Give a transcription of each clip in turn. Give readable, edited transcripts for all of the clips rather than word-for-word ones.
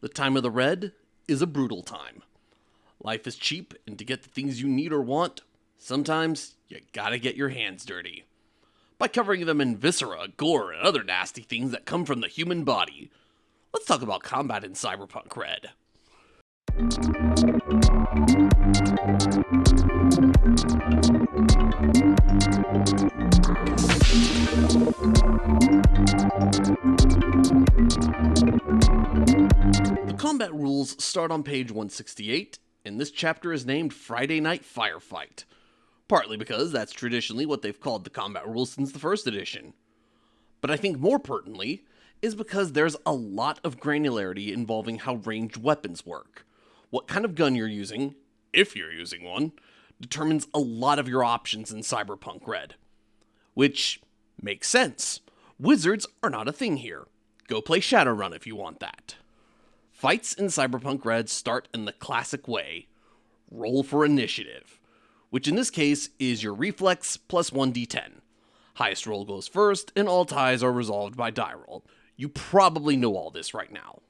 The time of the red is a brutal time. Life is cheap, and to get the things you need or want, sometimes you gotta get your hands dirty. By covering them in viscera, gore, and other nasty things that come from the human body. Let's talk about combat in Cyberpunk RED. The combat rules start on page 168, and this chapter is named Friday Night Firefight. Partly because that's traditionally what they've called the combat rules since the first edition. But I think more pertinently is because there's a lot of granularity involving how ranged weapons work. What kind of gun you're using, if you're using one, determines a lot of your options in Cyberpunk RED. Which makes sense. Wizards are not a thing here. Go play Shadowrun if you want that. Fights in Cyberpunk RED start in the classic way. Roll for initiative, which in this case is your reflex plus 1d10. Highest roll goes first, and all ties are resolved by die roll. You probably know all this right now.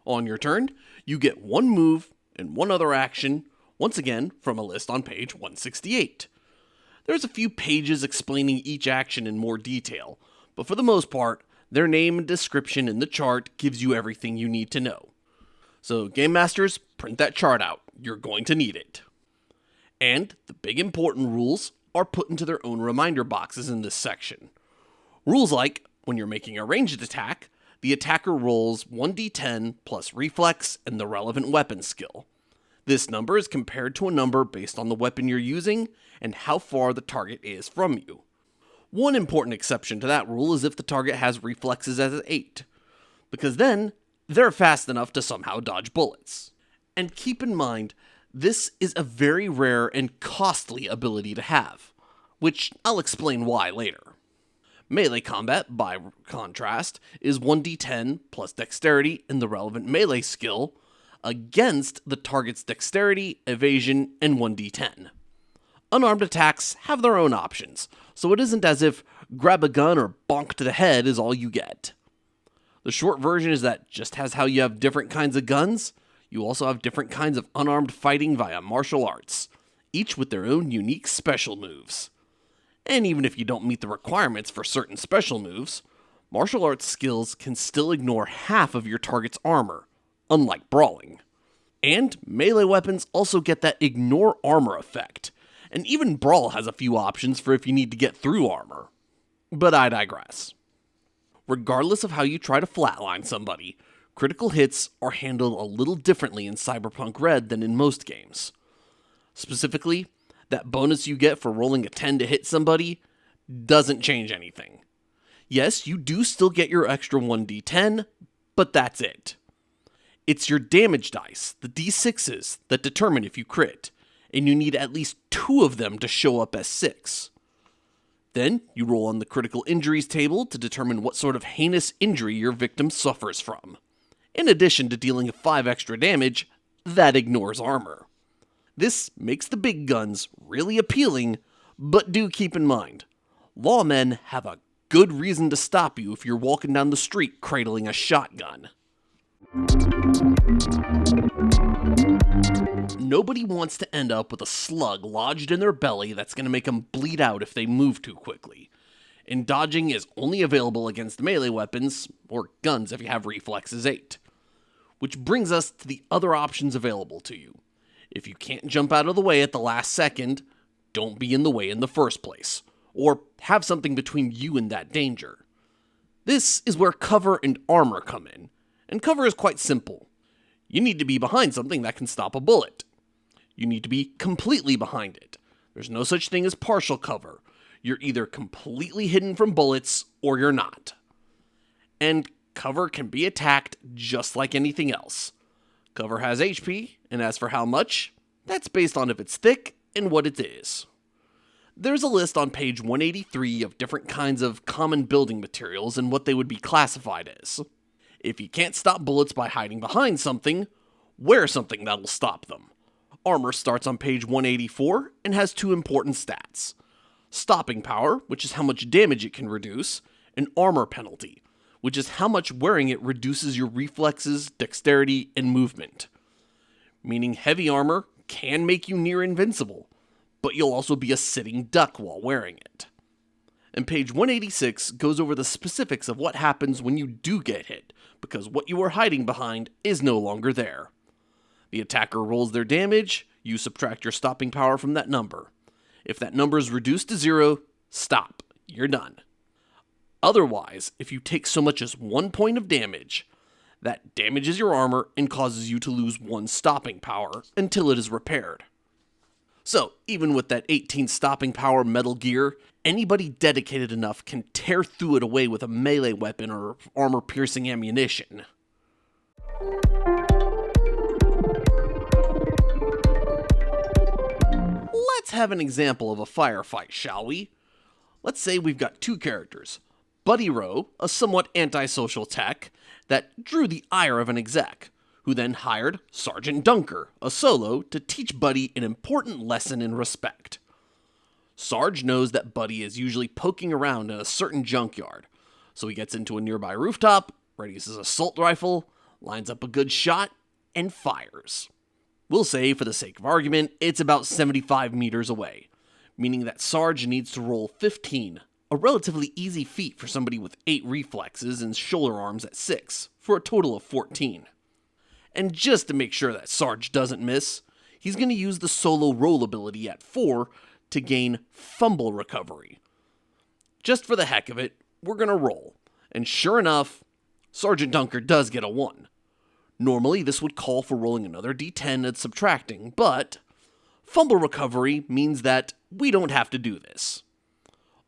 On your turn, you get one move and one other action, once again from a list on page 168. There's a few pages explaining each action in more detail, but for the most part, their name and description in the chart gives you everything you need to know. So Game Masters, print that chart out. You're going to need it. And the big important rules are put into their own reminder boxes in this section. Rules like, when you're making a ranged attack, the attacker rolls 1d10 plus reflex and the relevant weapon skill. This number is compared to a number based on the weapon you're using and how far the target is from you. One important exception to that rule is if the target has reflexes as 8, because then they're fast enough to somehow dodge bullets. And keep in mind, this is a very rare and costly ability to have, which I'll explain why later. Melee combat, by contrast, is 1d10 plus dexterity and the relevant melee skill against the target's dexterity, evasion, and 1d10. Unarmed attacks have their own options, so it isn't as if grab a gun or bonk to the head is all you get. The short version is that just as how you have different kinds of guns, you also have different kinds of unarmed fighting via martial arts, each with their own unique special moves. And even if you don't meet the requirements for certain special moves, martial arts skills can still ignore half of your target's armor, unlike brawling. And melee weapons also get that ignore armor effect, and even brawl has a few options for if you need to get through armor. But I digress. Regardless of how you try to flatline somebody, critical hits are handled a little differently in Cyberpunk RED than in most games. Specifically, that bonus you get for rolling a 10 to hit somebody doesn't change anything. Yes, you do still get your extra 1d10, but that's it. It's your damage dice, the d6s, that determine if you crit, and you need at least 2 of them to show up as 6. Then, you roll on the critical injuries table to determine what sort of heinous injury your victim suffers from. In addition to dealing 5 extra damage, that ignores armor. This makes the big guns really appealing, but do keep in mind, lawmen have a good reason to stop you if you're walking down the street cradling a shotgun. Nobody wants to end up with a slug lodged in their belly that's going to make them bleed out if they move too quickly. And dodging is only available against melee weapons, or guns if you have reflexes 8. Which brings us to the other options available to you. If you can't jump out of the way at the last second, don't be in the way in the first place, or have something between you and that danger. This is where cover and armor come in, and cover is quite simple. You need to be behind something that can stop a bullet. You need to be completely behind it. There's no such thing as partial cover. You're either completely hidden from bullets, or you're not. And cover can be attacked just like anything else. Cover has HP, and as for how much, that's based on if it's thick and what it is. There's a list on page 183 of different kinds of common building materials and what they would be classified as. If you can't stop bullets by hiding behind something, wear something that'll stop them. Armor starts on page 184 and has 2 important stats. Stopping power, which is how much damage it can reduce, and armor penalty, which is how much wearing it reduces your reflexes, dexterity, and movement. Meaning heavy armor can make you near invincible, but you'll also be a sitting duck while wearing it. And page 186 goes over the specifics of what happens when you do get hit, because what you are hiding behind is no longer there. The attacker rolls their damage, you subtract your stopping power from that number. If that number is reduced to 0, stop. You're done. Otherwise, if you take so much as 1 point of damage, that damages your armor and causes you to lose 1 stopping power until it is repaired. So, even with that 18 stopping power metal gear, anybody dedicated enough can tear through it away with a melee weapon or armor-piercing ammunition. Let's have an example of a firefight, shall we? Let's say we've got 2 characters. Buddy Rowe, a somewhat antisocial tech that drew the ire of an exec, who then hired Sergeant Dunker, a solo, to teach Buddy an important lesson in respect. Sarge knows that Buddy is usually poking around in a certain junkyard, so he gets into a nearby rooftop, readies his assault rifle, lines up a good shot, and fires. We'll say, for the sake of argument, it's about 75 meters away, meaning that Sarge needs to roll 15, a relatively easy feat for somebody with 8 reflexes and shoulder arms at 6, for a total of 14. And just to make sure that Sarge doesn't miss, he's going to use the solo roll ability at 4 to gain fumble recovery. Just for the heck of it, we're going to roll, and sure enough, Sergeant Dunker does get a 1. Normally, this would call for rolling another d10 and subtracting, but fumble recovery means that we don't have to do this.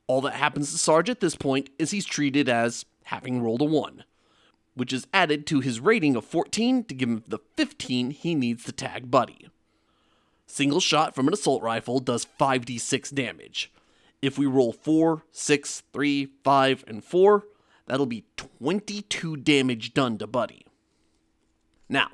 All that happens to Sarge at this point is he's treated as having rolled a 1, which is added to his rating of 14 to give him the 15 he needs to tag Buddy. Single shot from an assault rifle does 5d6 damage. If we roll 4, 6, 3, 5, and 4, that'll be 22 damage done to Buddy. Now,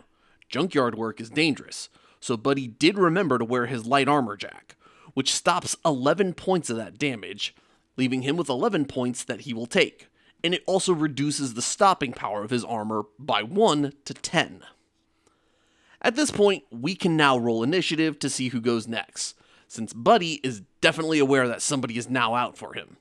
junkyard work is dangerous, so Buddy did remember to wear his light armor jack, which stops 11 points of that damage, leaving him with 11 points that he will take, and it also reduces the stopping power of his armor by 1 to 10. At this point, we can now roll initiative to see who goes next, since Buddy is definitely aware that somebody is now out for him.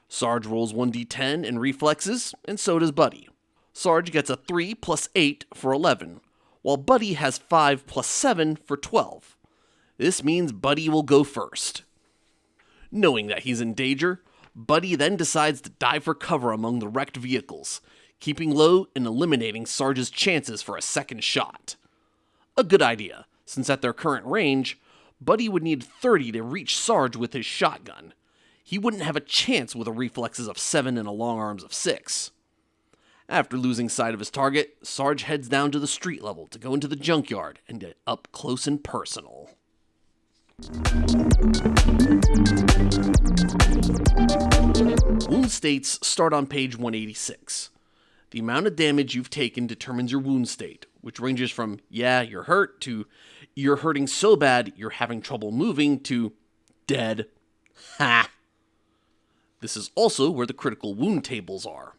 Sarge rolls 1d10 in reflexes, and so does Buddy. Sarge gets a 3 plus 8 for 11, while Buddy has 5 plus 7 for 12. This means Buddy will go first. Knowing that he's in danger, Buddy then decides to dive for cover among the wrecked vehicles, keeping low and eliminating Sarge's chances for a second shot. A good idea, since at their current range, Buddy would need 30 to reach Sarge with his shotgun. He wouldn't have a chance with a reflexes of 7 and a long arms of 6. After losing sight of his target, Sarge heads down to the street level to go into the junkyard and get up close and personal. Wound states start on page 186. The amount of damage you've taken determines your wound state, which ranges from, yeah, you're hurt, to you're hurting so bad you're having trouble moving, to dead. Ha! This is also where the critical wound tables are.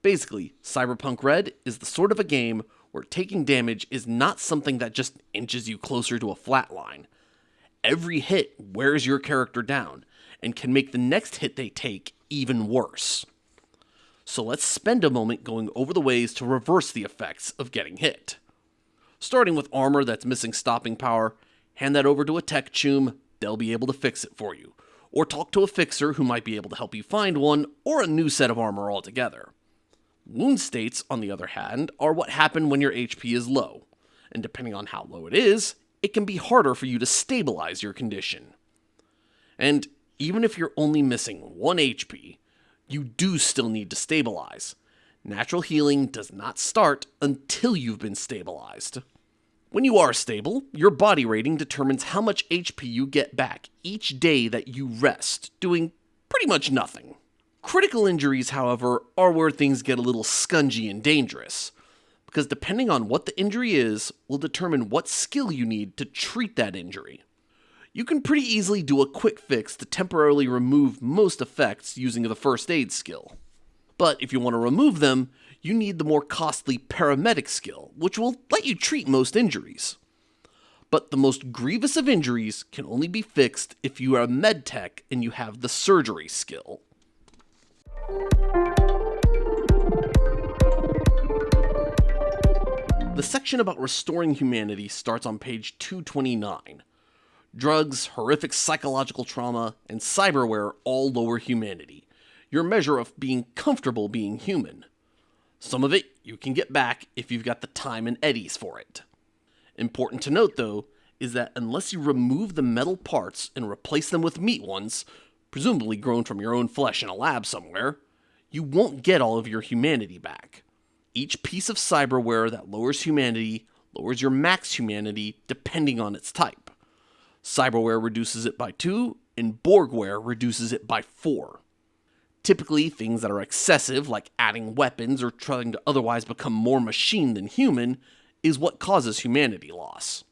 Basically, Cyberpunk RED is the sort of a game where taking damage is not something that just inches you closer to a flat line. Every hit wears your character down, and can make the next hit they take even worse. So let's spend a moment going over the ways to reverse the effects of getting hit. Starting with armor that's missing stopping power, hand that over to a tech choom, they'll be able to fix it for you. Or talk to a fixer who might be able to help you find one, or a new set of armor altogether. Wound states, on the other hand, are what happen when your HP is low, and depending on how low it is, it can be harder for you to stabilize your condition. And even if you're only missing 1 HP, you do still need to stabilize. Natural healing does not start until you've been stabilized. When you are stable, your body rating determines how much HP you get back each day that you rest, doing pretty much nothing. Critical injuries, however, are where things get a little scungy and dangerous, because depending on what the injury is, will determine what skill you need to treat that injury. You can pretty easily do a quick fix to temporarily remove most effects using the first aid skill. But if you want to remove them, you need the more costly paramedic skill, which will let you treat most injuries. But the most grievous of injuries can only be fixed if you are a medtech and you have the surgery skill. The section about restoring humanity starts on page 229. Drugs, horrific psychological trauma, and cyberware all lower humanity, your measure of being comfortable being human. Some of it you can get back if you've got the time and eddies for it. Important to note, though, is that unless you remove the metal parts and replace them with meat ones, presumably grown from your own flesh in a lab somewhere, you won't get all of your humanity back. Each piece of cyberware that lowers humanity lowers your max humanity depending on its type. Cyberware reduces it by 2, and Borgware reduces it by 4. Typically, things that are excessive, like adding weapons or trying to otherwise become more machine than human, is what causes humanity loss.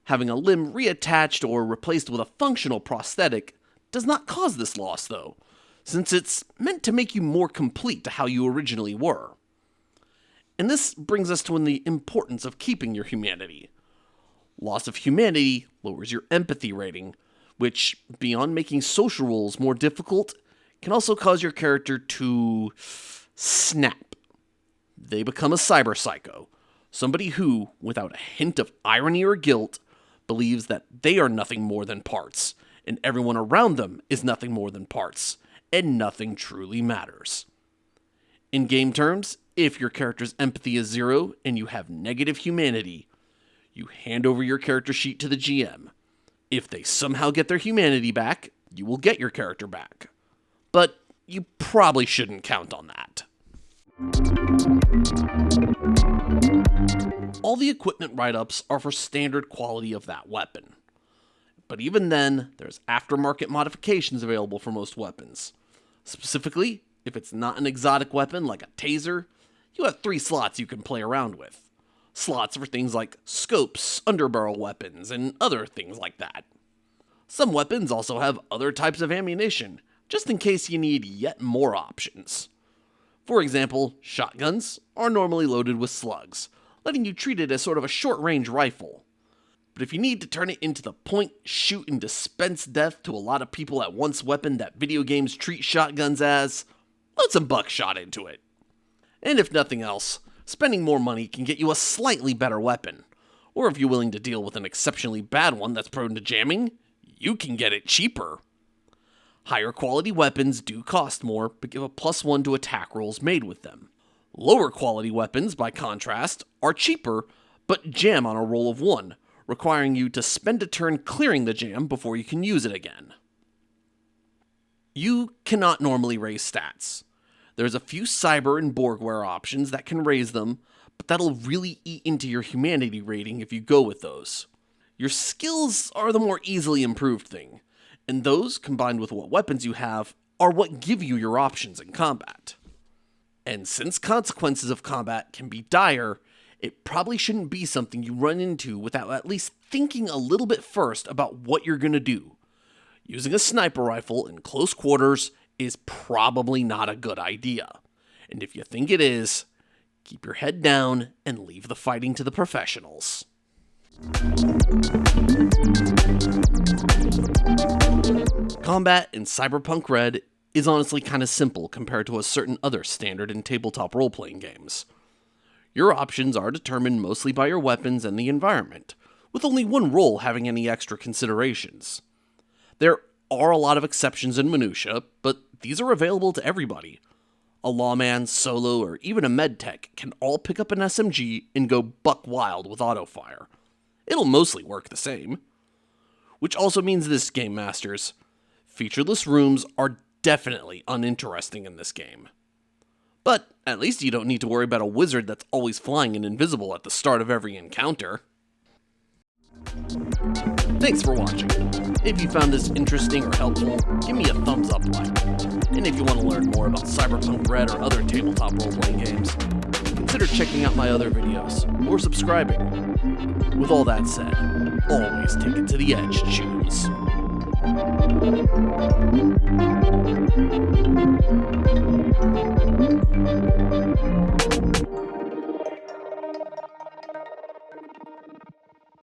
Having a limb reattached or replaced with a functional prosthetic does not cause this loss, though, since it's meant to make you more complete to how you originally were. And this brings us to the importance of keeping your humanity. Loss of humanity lowers your empathy rating, which, beyond making social roles more difficult, can also cause your character to snap. They become a cyber psycho, somebody who, without a hint of irony or guilt, believes that they are nothing more than parts, and everyone around them is nothing more than parts, and nothing truly matters. In game terms, if your character's empathy is 0 and you have negative humanity, you hand over your character sheet to the GM. If they somehow get their humanity back, you will get your character back. But you probably shouldn't count on that. All the equipment write-ups are for standard quality of that weapon. But even then, there's aftermarket modifications available for most weapons. Specifically, if it's not an exotic weapon like a taser, you have 3 slots you can play around with. Slots for things like scopes, underbarrel weapons, and other things like that. Some weapons also have other types of ammunition, just in case you need yet more options. For example, shotguns are normally loaded with slugs, letting you treat it as sort of a short-range rifle. But if you need to turn it into the point, shoot, and dispense death to a lot of people at once weapon that video games treat shotguns as, load some buckshot into it. And if nothing else, spending more money can get you a slightly better weapon. Or if you're willing to deal with an exceptionally bad one that's prone to jamming, you can get it cheaper. Higher quality weapons do cost more, but give a +1 to attack rolls made with them. Lower quality weapons, by contrast, are cheaper, but jam on a roll of 1, requiring you to spend a turn clearing the jam before you can use it again. You cannot normally raise stats. There's a few cyber and Borgware options that can raise them, but that'll really eat into your humanity rating if you go with those. Your skills are the more easily improved thing, and those, combined with what weapons you have, are what give you your options in combat. And since consequences of combat can be dire, it probably shouldn't be something you run into without at least thinking a little bit first about what you're gonna do. Using a sniper rifle in close quarters is probably not a good idea. And if you think it is, keep your head down and leave the fighting to the professionals. Combat in Cyberpunk RED is honestly kind of simple compared to a certain other standard in tabletop role-playing games. Your options are determined mostly by your weapons and the environment, with only one role having any extra considerations. There are a lot of exceptions and minutia, but these are available to everybody. A lawman, solo, or even a medtech can all pick up an SMG and go buck wild with autofire. It'll mostly work the same. Which also means this, Game Masters. Featureless rooms are definitely uninteresting in this game. But at least you don't need to worry about a wizard that's always flying and invisible at the start of every encounter. Thanks for watching. If you found this interesting or helpful, give me a thumbs up like. And if you want to learn more about Cyberpunk RED or other tabletop role-playing games, consider checking out my other videos, or subscribing. With all that said, always take it to the edge, choose.